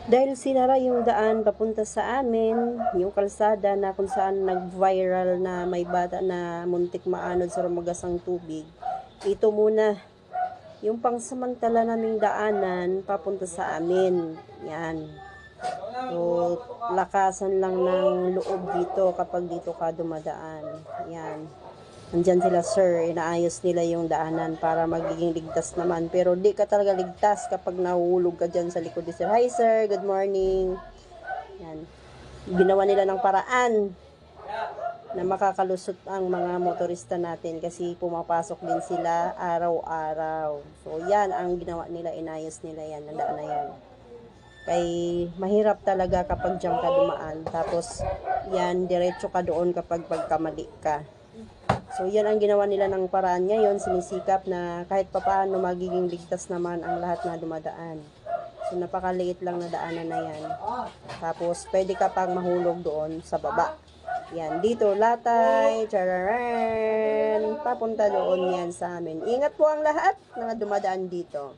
Dahil sinara yung daan papunta sa amin, yung kalsada na kung saan nag-viral na may bata na muntik maanod sa rumagasang tubig, ito muna yung pangsamantala naming daanan papunta sa amin. Yan. So, lakasan lang ng loob dito kapag dito ka dumadaan. Yan. Nandyan sila, sir, inaayos nila yung daanan para magiging ligtas naman. Pero di ka talaga ligtas kapag nahulog ka dyan sa likod ni sir. Hi, sir. Good morning. Yan. Ginawa nila ng paraan na makakalusot ang mga motorista natin kasi pumapasok din sila araw-araw. So, yan ang ginawa nila. Inayos nila yan. Ang daan na yan. Kay mahirap talaga kapag dyan ka dumaan. Tapos, yan, diretso ka doon kapag pagkamali ka. So, yan ang ginawa nila ng paraan ngayon, sinisikap na kahit papaano magiging ligtas naman ang lahat na dumadaan. So, napakaliit lang na daanan na yan. Tapos, pwede ka pang mahulog doon sa baba. Yan, dito, latay, chararan, papunta doon yan sa amin. Ingat po ang lahat na dumadaan dito.